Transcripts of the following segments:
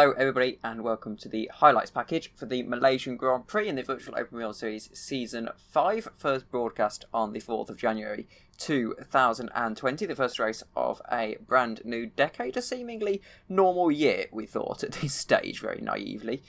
Hello everybody and welcome to the highlights package for the Malaysian Grand Prix in the Virtual Open Wheel Series Season 5, first broadcast on the 4th of January 2020, the first race of a brand new decade, a seemingly normal year we thought at this stage, very naively.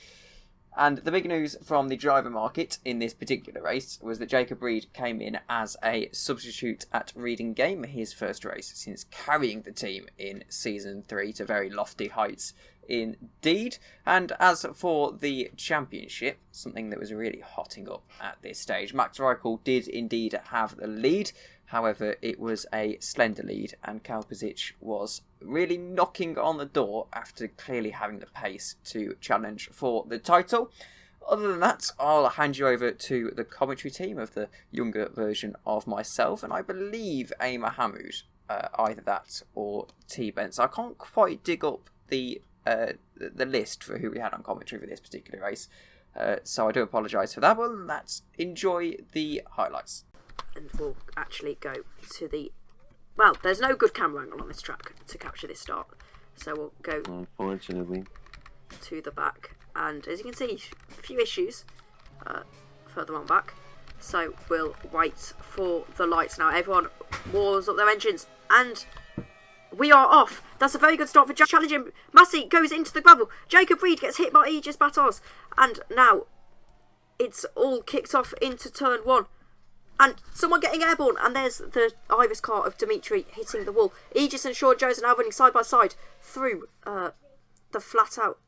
And the big news from the driver market in this particular race was that Jacob Reid came in as a substitute at Reedingame, his first race since carrying the team in Season 3 to very lofty heights indeed. And as for the championship, something that was really hotting up at this stage, Max Reichel did indeed have the lead. However, it was a slender lead and Kalpasic was really knocking on the door after clearly having the pace to challenge for the title. Other than that, I'll hand you over to the commentary team of the younger version of myself, and I believe A. Mahmood, either that or T. Bence. I can't quite dig up the list for who we had on commentary for this particular race, so I do apologise for that. Well, let's enjoy the highlights. And we'll actually go to the... Well, there's no good camera angle on this track to capture this start. So we'll go... Unfortunately. ...to the back. And as you can see, a few issues further on back. So we'll wait for the lights now. Everyone wars up their engines. And we are off. That's a very good start for challenging. Massey goes into the gravel. Jacob Reid gets hit by Aegis Batters. And now it's all kicked off into turn 1. And someone getting airborne, and there's the Iris car of Dimitri hitting the wall. Aegis and Sean Jones are now running side by side through the flat out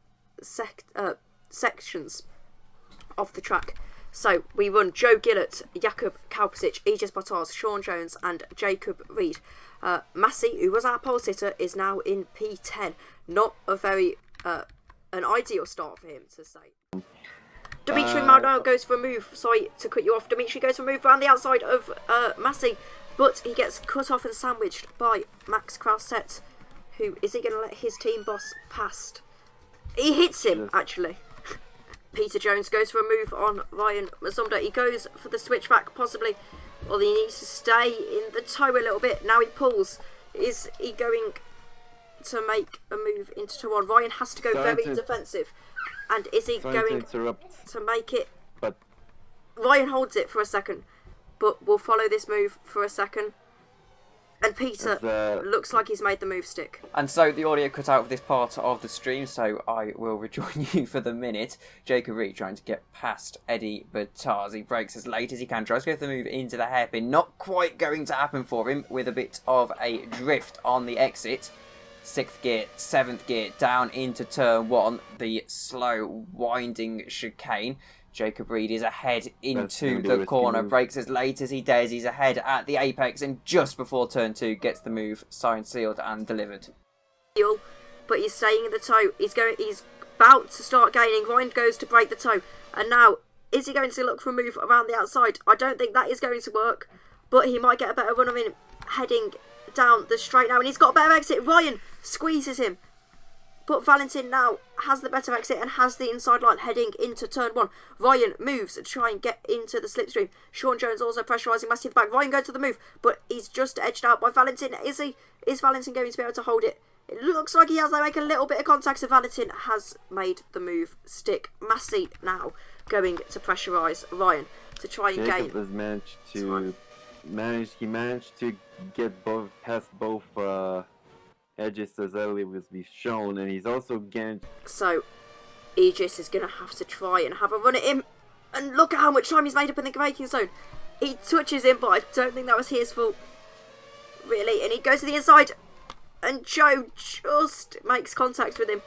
sections of the track. So we run Joe Gillett, Jakob Kalpasic, Aegis Batters, Sean Jones and Jacob Reid. Massey, who was our pole sitter, is now in P10. Not a very an ideal start for him to say. Dimitri Maldonado goes for a move. Sorry to cut you off. Dimitri goes for a move around the outside of Massey, but he gets cut off and sandwiched by Max Krauset. Who is he going to let his team boss past? He hits him, actually. Peter Jones goes for a move on Ryan Mazumda. He goes for the switchback, possibly. Well, he needs to stay in the toe a little bit. Now he pulls. Is he going to make a move into turn 1? Ryan has to go very defensive. And is he going to make it? But Ryan holds it for a second, but we'll follow this move for a second. And Peter looks like he's made the move stick. And so the audio cut out of this part of the stream, so I will rejoin you for the minute. Jacob Reid trying to get past Eddie Batters. He brakes as late as he can, tries to go for the move into the hairpin. Not quite going to happen for him with a bit of a drift on the exit. 6th gear, 7th gear, down into turn 1, the slow winding chicane. Jacob Reid is ahead into the corner, brakes as late as he dares. He's ahead at the apex and just before turn 2 gets the move signed, sealed and delivered. But he's staying in the toe. He's about to start gaining. Ryan goes to break the toe. And now, is he going to look for a move around the outside? I don't think that is going to work. But he might get a better run of him heading down the straight now, and he's got a better exit. Ryan squeezes him, but Valentin now has the better exit and has the inside line heading into turn 1. Ryan moves to try and get into the slipstream. Sean Jones also pressurising Massey back. Ryan goes to the move, but he's just edged out by Valentin. Is Valentin going to be able to hold it? It looks like he has. They make a little bit of contact, so Valentin has made the move stick. Massey now going to pressurise Ryan to try and gain. Jacob has managed to get past both edges as early as we've shown, and he's also gained. So Aegis is going to have to try and have a run at him, and look at how much time he's made up in the braking zone. He touches him, but I don't think that was his fault, really. And he goes to the inside, and Joe just makes contact with him,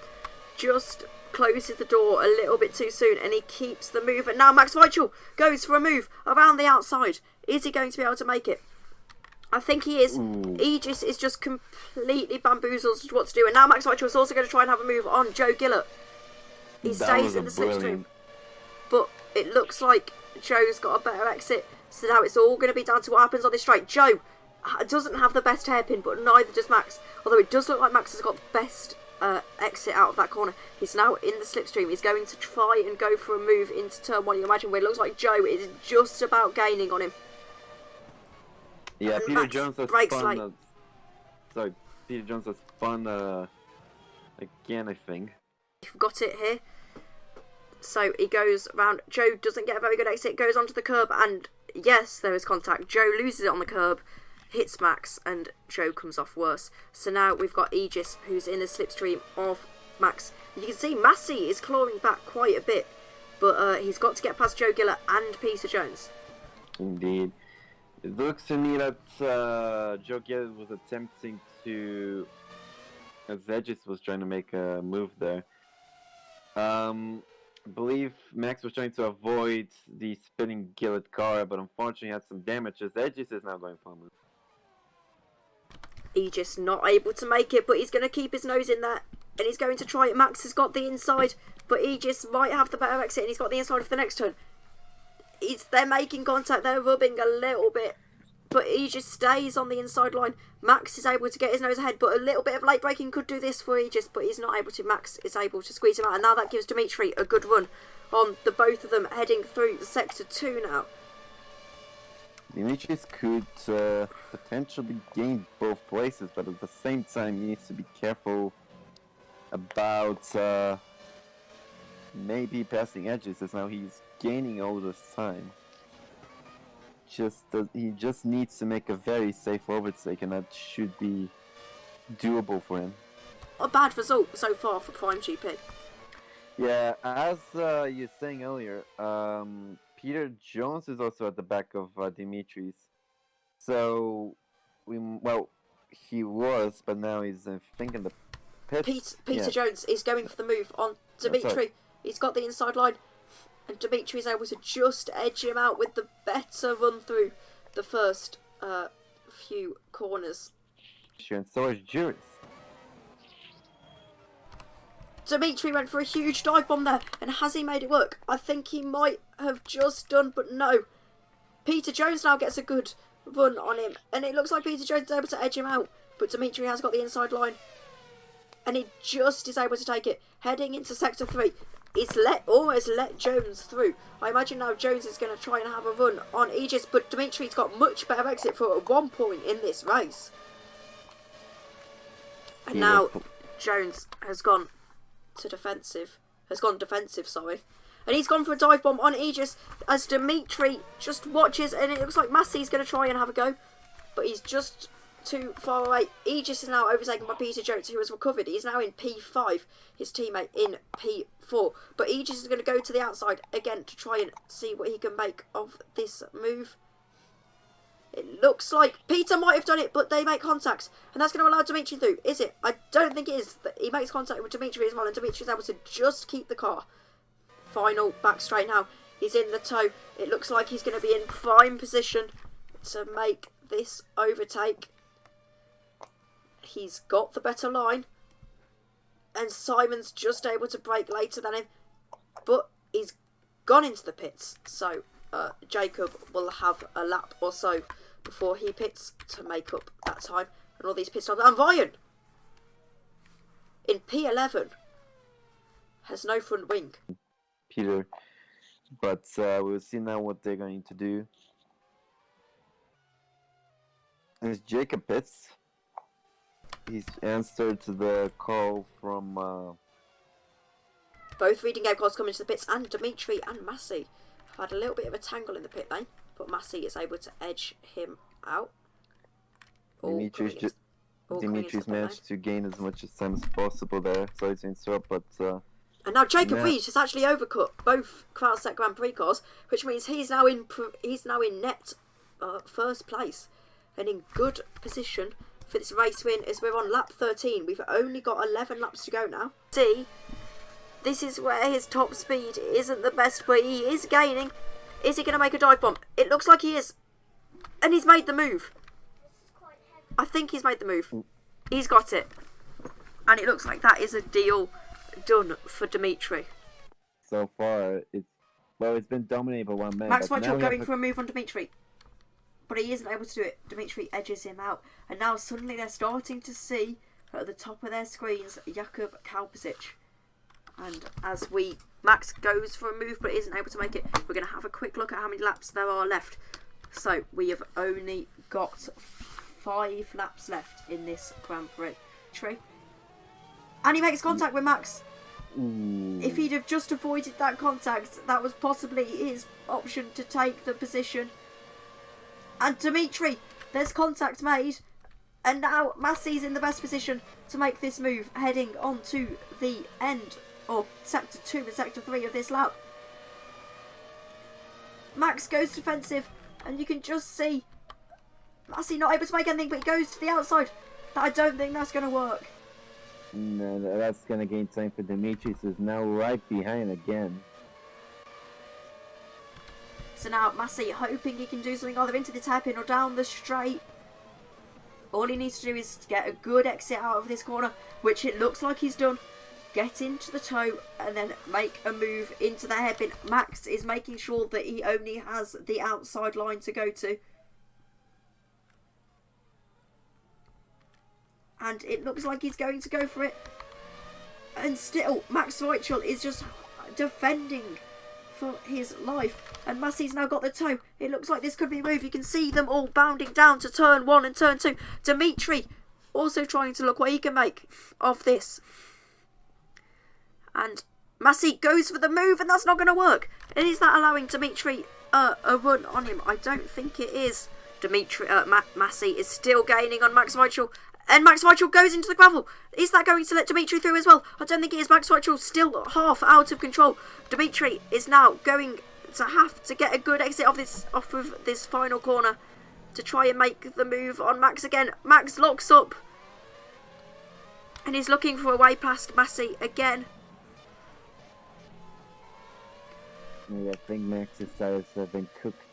just closes the door a little bit too soon, and he keeps the move. And now Max Reichel goes for a move around the outside. Is he going to be able to make it? I think he is. Aegis is just completely bamboozled as to what to do. And now Max Reichel is also going to try and have a move on Joe Gillett. He stays in the slipstream. But it looks like Joe's got a better exit. So now it's all going to be down to what happens on this straight. Joe doesn't have the best hairpin, but neither does Max. Although it does look like Max has got the best exit out of that corner. He's now in the slipstream. He's going to try and go for a move into turn 1. You imagine where it looks like Joe is just about gaining on him. Yeah, And Peter Max Jones has breaks spun. Peter Jones has spun again, I think. You've got it here. So he goes round. Joe doesn't get a very good exit, goes onto the curb, and yes, there is contact. Joe loses it on the curb, hits Max, and Joe comes off worse. So now we've got Aegis, who's in the slipstream of Max. You can see Massey is clawing back quite a bit, but he's got to get past Joe Giller and Peter Jones. Indeed. It looks to me that Joe Giller was attempting to... as Edges was trying to make a move there. I believe Max was trying to avoid the spinning Gillett car, but unfortunately had some damage as Edges is now going for a move. Aegis not able to make it, but he's going to keep his nose in there, and he's going to try it. Max has got the inside, but Aegis might have the better exit, and he's got the inside for the next turn. They're making contact, they're rubbing a little bit, but Aegis stays on the inside line. Max is able to get his nose ahead, but a little bit of late braking could do this for Aegis, but he's not able to. Max is able to squeeze him out, and now that gives Dimitri a good run on the both of them heading through Sector 2 now. Dimitris could potentially gain both places, but at the same time he needs to be careful about maybe passing Edges, as now he's gaining all this time. He just needs to make a very safe overtake, and that should be doable for him. A bad result so far for Prime GP. Yeah, as you were saying earlier, Peter Jones is also at the back of Dimitris. So, he was, but now he's thinking the pits. Peter Jones is going for the move on Dimitri. He's got the inside line, and Dimitri is able to just edge him out with the better run through the first few corners. And so is Juris. Dimitri went for a huge dive bomb there, and has he made it work? I think he might have just done, but no. Peter Jones now gets a good run on him, and it looks like Peter Jones is able to edge him out, but Dimitri has got the inside line, and he just is able to take it. Heading into Sector 3, he's almost let Jones through. I imagine now Jones is going to try and have a run on Aegis, but Dimitri's got much better exit for at one point in this race. And now Jones has gone defensive, sorry. And he's gone for a dive bomb on Aegis as Dimitri just watches, and it looks like Massey's going to try and have a go, but he's just too far away. Aegis is now overtaken by Peter Jones, who has recovered. He's now in P5, his teammate in P4. But Aegis is going to go to the outside again to try and see what he can make of this move. It looks like Peter might have done it, but they make contacts, and that's going to allow Dimitri through. Is it? I don't think it is. He makes contact with Dimitri as well, and Dimitri is able to just keep the car. Final back straight now. He's in the toe. It looks like he's going to be in prime position to make this overtake. He's got the better line, and Simon's just able to brake later than him, but he's gone into the pits, so Jacob will have a lap or so before he pits to make up that time, and all these pit stops. And Ryan in P11 has no front wing. Peter, but we'll see now what they're going to do. As Jacob pits, he's answered to the call from both Reedingame cars coming to the pits, and Dimitri and Massey have had a little bit of a tangle in the pit lane, but Massey is able to edge him out. Dimitri's managed to gain as much time as possible there, sorry to interrupt, but and now Jacob Reid has actually overcut both Crown-Set Grand Prix cars, which means he's now in net first place and in good position for this race win, as we're on lap 13. We've only got 11 laps to go now. See, this is where his top speed isn't the best, but he is gaining. Is he going to make a dive bomb? It looks like he is, and he's made the move. I think he's made the move. He's got it, and it looks like that is a deal done for Dimitri. So far, it's been dominated by one man. Max Mitchell going for a move on Dimitri, but he isn't able to do it. Dimitri edges him out, and now suddenly they're starting to see at the top of their screens Jakob Kalpasic. And as Max goes for a move but isn't able to make it, we're going to have a quick look at how many laps there are left. So we have only got 5 laps left in this Grand Prix. And he makes contact with Max. Ooh. If he'd have just avoided that contact, that was possibly his option to take the position. And Dimitri, there's contact made. And now Massey's in the best position to make this move, heading on to the end of Sector 2 and Sector 3 of this lap. Max goes defensive, and you can just see Massey not able to make anything, but he goes to the outside. I don't think that's going to work. No, that's going to gain time for Dimitri, who's now right behind again. So now Massey hoping he can do something either into the tap-in or down the straight. All he needs to do is get a good exit out of this corner, which it looks like he's done. Get into the toe and then make a move into the hairpin. Max is making sure that he only has the outside line to go to. And it looks like he's going to go for it. And still, Max Weichel is just defending for his life. And Massey's now got the toe. It looks like this could be a move. You can see them all bounding down to turn 1 and turn 2. Dimitri also trying to look what he can make of this. And Massey goes for the move, and that's not going to work. And is that allowing Dimitri a run on him? I don't think it is. Massey is still gaining on Max Weichel. And Max Weichel goes into the gravel. Is that going to let Dimitri through as well? I don't think it is. Max Weichel still half out of control. Dimitri is now going to have to get a good exit off of this final corner to try and make the move on Max again. Max locks up. And he's looking for a way past Massey again. Yeah, I think Max's tires have been cooked.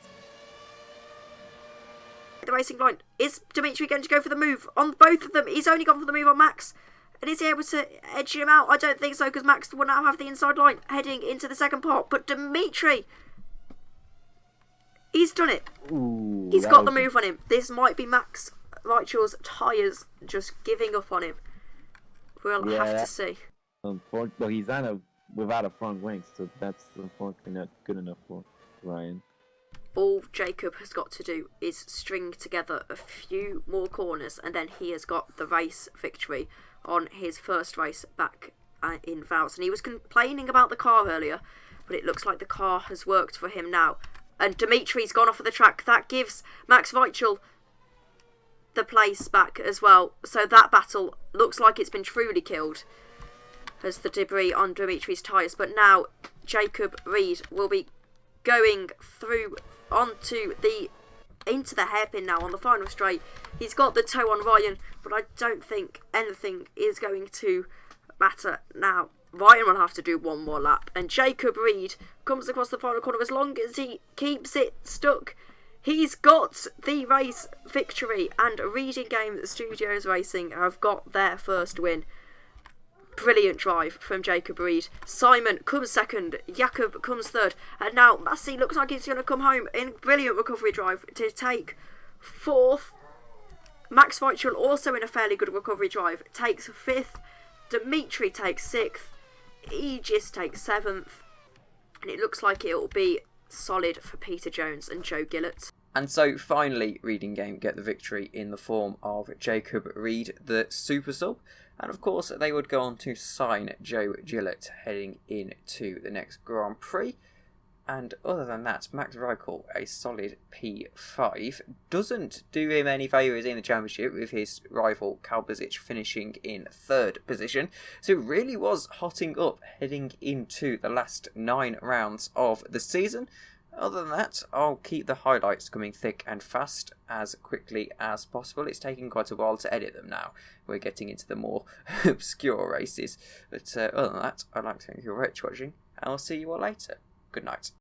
The racing line. Is Dimitri going to go for the move on both of them? He's only gone for the move on Max. And is he able to edge him out? I don't think so, because Max will now have the inside line heading into the second part. But Dimitri, he's done it. Ooh, he's got the move on him. This might be Max Weichel's tyres just giving up on him. We'll have to see. Unfortunately, he's without a front wing, so that's unfortunately not good enough for Ryan. All Jacob has got to do is string together a few more corners, and then he has got the race victory on his first race back in VOWS. And he was complaining about the car earlier, but it looks like the car has worked for him now. And Dimitri's gone off of the track. That gives Max Weichel the place back as well. So that battle looks like it's been truly killed as the debris on Dimitri's tyres. But now Jacob Reid will be going through into the hairpin now on the final straight. He's got the toe on Ryan, but I don't think anything is going to matter now. Ryan will have to do one more lap, and Jacob Reid comes across the final corner. As long as he keeps it stuck, he's got the race victory, and Reedingame Studios Racing have got their first win. Brilliant drive from Jacob Reid. Simon comes second, Jacob comes third, and now Massey looks like he's going to come home in brilliant recovery drive to take fourth. Max Weichel also in a fairly good recovery drive takes fifth. Dimitri takes sixth. Aegis takes seventh, and it looks like it'll be solid for Peter Jones and Joe Gillett. And so finally Reedingame get the victory in the form of Jacob Reid, the super sub. And of course they would go on to sign Joe Gillett heading into the next Grand Prix. And other than that, Max Weichel, a solid P5, doesn't do him any favours in the championship, with his rival Kalbasic finishing in third position. So it really was hotting up heading into the last 9 rounds of the season. Other than that, I'll keep the highlights coming thick and fast as quickly as possible. It's taking quite a while to edit them now. We're getting into the more obscure races. But other than that, I'd like to thank you very much for watching, and I'll see you all later. Good night.